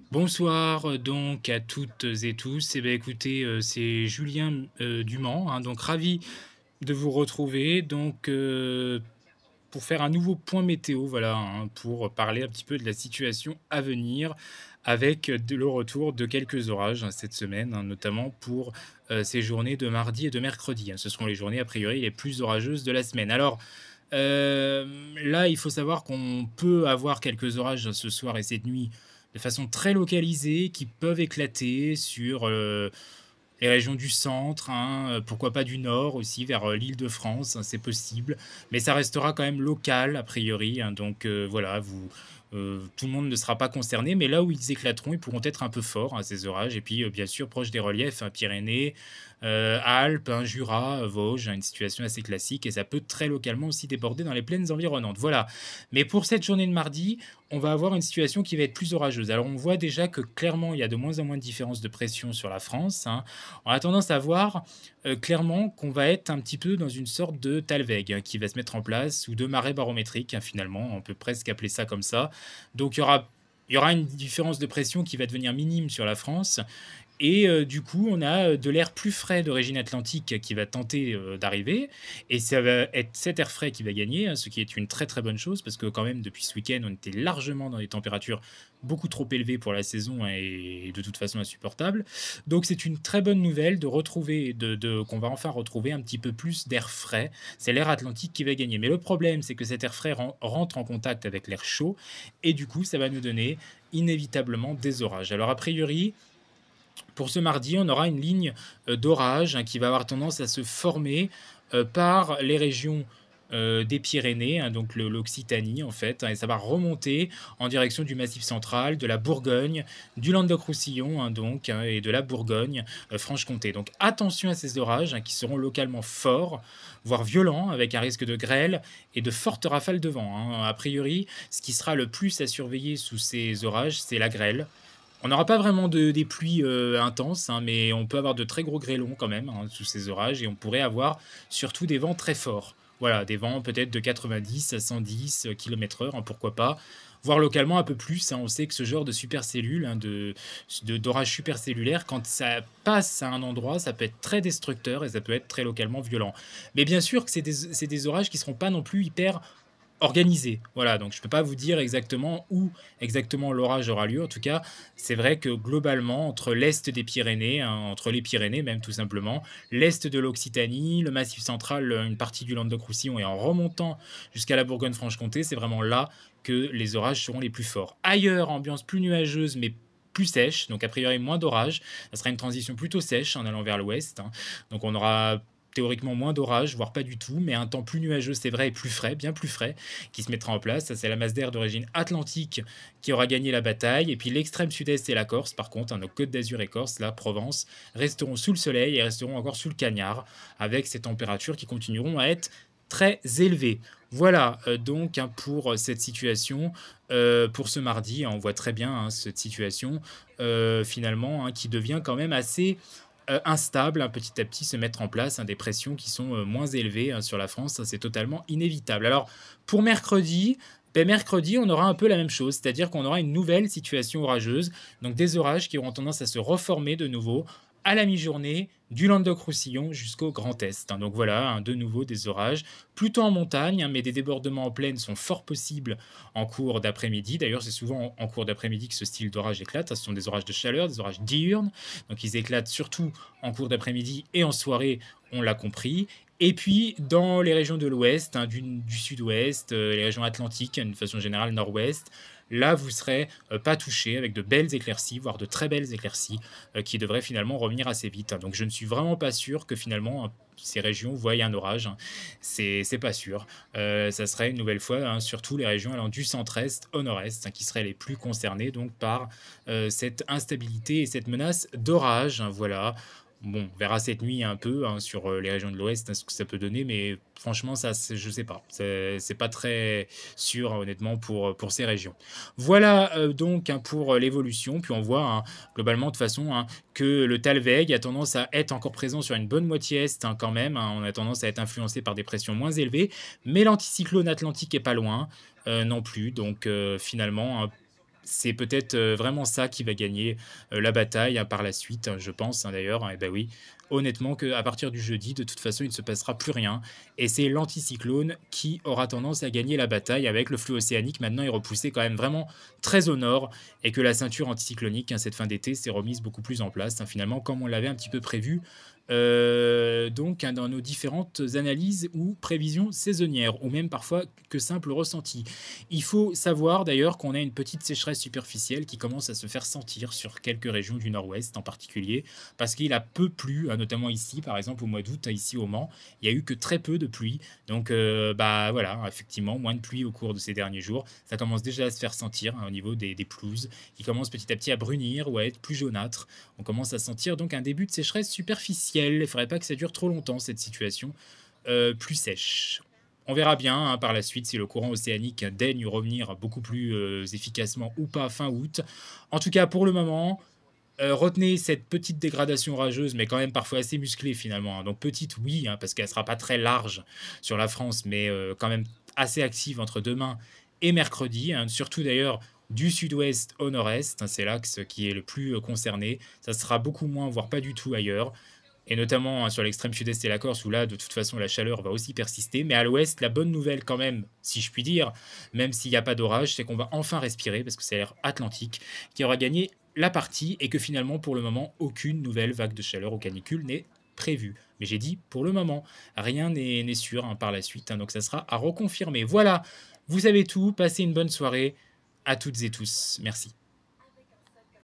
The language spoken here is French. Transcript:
Bonsoir donc à toutes et tous. Eh bien écoutez, c'est Julien, du Mans, hein, donc ravi de vous retrouver pour faire un nouveau point météo, voilà, hein, pour parler un petit peu de la situation à venir avec le retour de quelques orages, hein, cette semaine, hein, notamment pour, ces journées de mardi et de mercredi, hein. Ce seront les journées a priori les plus orageuses de la semaine. Alors, là, il faut savoir qu'on peut avoir quelques orages ce soir et cette nuit de façon très localisée qui peuvent éclater sur, les régions du centre, hein, pourquoi pas du nord aussi vers, l'Île-de-France, hein, c'est possible. Mais ça restera quand même local a priori, hein, voilà, tout le monde ne sera pas concerné, mais là où ils éclateront, ils pourront être un peu forts, hein, ces orages et puis, bien sûr proches des reliefs, hein, Pyrénées, Alpes, hein, Jura, Vosges, hein, une situation assez classique et ça peut très localement aussi déborder dans les plaines environnantes, voilà. Mais pour cette journée de mardi, on va avoir une situation qui va être plus orageuse. Alors on voit déjà que clairement, il y a de moins en moins de différence de pression sur la France, hein. On a tendance à voir, clairement qu'on va être un petit peu dans une sorte de Talweg, hein, qui va se mettre en place ou de marée barométrique, hein, finalement, on peut presque appeler ça comme ça. Donc il y aura une différence de pression qui va devenir minime sur la France et du coup, on a, de l'air plus frais d'origine atlantique qui va tenter, d'arriver et ça va être cet air frais qui va gagner, hein, ce qui est une très, très bonne chose parce que quand même depuis ce week-end, on était largement dans des températures beaucoup trop élevées pour la saison et de toute façon insupportables. Donc c'est une très bonne nouvelle de retrouver de qu'on va enfin retrouver un petit peu plus d'air frais. C'est l'air atlantique qui va gagner. Mais le problème, c'est que cet air frais rentre en contact avec l'air chaud et du coup, ça va nous donner inévitablement des orages. Alors a priori, pour ce mardi, on aura une ligne, d'orage, hein, qui va avoir tendance à se former, par les régions, des Pyrénées, hein, donc l'Occitanie en fait, hein, et ça va remonter en direction du Massif central, de la Bourgogne, du Languedoc-Roussillon, hein, et de la Bourgogne, Franche-Comté. Donc attention à ces orages, hein, qui seront localement forts, voire violents, avec un risque de grêle et de fortes rafales de vent, hein. A priori, ce qui sera le plus à surveiller sous ces orages, c'est la grêle. On n'aura pas vraiment des pluies, intenses, hein, mais on peut avoir de très gros grêlons quand même, hein, sous ces orages et on pourrait avoir surtout des vents très forts. Voilà, des vents peut-être de 90 à 110 km/h, hein, pourquoi pas, voire localement un peu plus, hein. On sait que ce genre de supercellules, hein, d'orages supercellulaires, quand ça passe à un endroit, ça peut être très destructeur et ça peut être très localement violent. Mais bien sûr que c'est des orages qui seront pas non plus hyper organisé, voilà, donc je peux pas vous dire exactement où exactement l'orage aura lieu. En tout cas, c'est vrai que globalement, entre l'est des Pyrénées, hein, entre les Pyrénées même tout simplement, l'est de l'Occitanie, le Massif central, une partie du Languedoc-Roussillon et en remontant jusqu'à la Bourgogne-Franche-Comté, c'est vraiment là que les orages seront les plus forts. Ailleurs, ambiance plus nuageuse mais plus sèche, donc a priori moins d'orages. Ça sera une transition plutôt sèche en allant vers l'ouest, hein, donc on aura théoriquement moins d'orage, voire pas du tout, mais un temps plus nuageux, c'est vrai, et plus frais, bien plus frais, qui se mettra en place. Ça, c'est la masse d'air d'origine atlantique qui aura gagné la bataille. Et puis l'extrême sud-est et la Corse, par contre, hein, nos Côtes d'Azur et Corse, la Provence, resteront sous le soleil et resteront encore sous le cagnard, avec ces températures qui continueront à être très élevées. Voilà donc, hein, pour cette situation, pour ce mardi. On voit très bien, hein, cette situation finalement, hein, qui devient quand même assez instable, hein, petit à petit se mettre en place, hein, des pressions qui sont, moins élevées, hein, sur la France, ça c'est totalement inévitable. Alors pour mercredi, mercredi, on aura un peu la même chose, c'est-à-dire qu'on aura une nouvelle situation orageuse, donc des orages qui auront tendance à se reformer de nouveau à la mi-journée, du Languedoc-Roussillon jusqu'au Grand Est, hein. Donc voilà, hein, de nouveau des orages, plutôt en montagne, hein, mais des débordements en plaine sont fort possibles en cours d'après-midi. D'ailleurs, c'est souvent en cours d'après-midi que ce style d'orage éclate, hein. Ce sont des orages de chaleur, des orages diurnes, donc ils éclatent surtout en cours d'après-midi et en soirée, on l'a compris. Et puis dans les régions de l'ouest, hein, du sud-ouest, les régions atlantiques, d'une façon générale nord-ouest, là vous serez, pas touchés avec de belles éclaircies, voire de très belles éclaircies, qui devraient finalement revenir assez vite, hein. Donc je ne suis vraiment pas sûr que finalement, ces régions voient un orage, hein. C'est pas sûr. Ça serait une nouvelle fois, hein, surtout les régions allant du centre-est au nord-est, hein, qui seraient les plus concernées donc par, cette instabilité et cette menace d'orage, hein, voilà. Bon, on verra cette nuit un peu, hein, sur, les régions de l'ouest, hein, ce que ça peut donner, mais franchement ça c'est je sais pas. C'est pas très sûr, hein, honnêtement pour ces régions. Voilà, donc, hein, pour, l'évolution. Puis on voit, hein, globalement de toute façon, hein, que le Talweg a tendance à être encore présent sur une bonne moitié est, hein, quand même, hein. On a tendance à être influencé par des pressions moins élevées, mais l'anticyclone atlantique est pas loin, non plus. Donc, finalement, hein, C'est peut-être, vraiment ça qui va gagner, la bataille, hein, par la suite, hein, je pense, hein, d'ailleurs, hein, et bah, oui, honnêtement qu'à partir du jeudi, de toute façon, il ne se passera plus rien et c'est l'anticyclone qui aura tendance à gagner la bataille avec le flux océanique maintenant est repoussé quand même vraiment très au nord et que la ceinture anticyclonique, hein, cette fin d'été s'est remise beaucoup plus en place, hein, finalement, comme on l'avait un petit peu prévu, donc hein, dans nos différentes analyses ou prévisions saisonnières ou même parfois que simples ressentis. Il faut savoir d'ailleurs qu'on a une petite sécheresse superficielle qui commence à se faire sentir sur quelques régions du nord-ouest en particulier, parce qu'il a peu plu, hein, notamment ici, par exemple au mois d'août, ici au Mans, il y a eu que très peu de pluie. Donc, bah voilà, effectivement, moins de pluie au cours de ces derniers jours. Ça commence déjà à se faire sentir hein, au niveau des pelouses, qui commencent petit à petit à brunir ou à être plus jaunâtres. On commence à sentir donc un début de sécheresse superficielle. Il ne faudrait pas que ça dure trop longtemps, cette situation plus sèche. On verra bien hein, par la suite si le courant océanique daigne revenir beaucoup plus efficacement ou pas fin août. En tout cas, pour le moment, retenez cette petite dégradation orageuse, mais quand même parfois assez musclée finalement, hein. Donc petite, oui, hein, parce qu'elle ne sera pas très large sur la France, mais quand même assez active entre demain et mercredi, hein. Surtout d'ailleurs du sud-ouest au nord-est, hein, c'est l'axe qui est le plus concerné. Ça sera beaucoup moins, voire pas du tout ailleurs. Et notamment hein, sur l'extrême sud-est et la Corse, où là, de toute façon, la chaleur va aussi persister. Mais à l'ouest, la bonne nouvelle quand même, si je puis dire, même s'il n'y a pas d'orage, c'est qu'on va enfin respirer, parce que c'est l'air atlantique qui aura gagné la partie, et que finalement, pour le moment, aucune nouvelle vague de chaleur ou canicule n'est prévue. Mais j'ai dit pour le moment, rien n'est sûr hein, par la suite, hein, donc ça sera à reconfirmer. Voilà, vous savez tout, passez une bonne soirée à toutes et tous. Merci.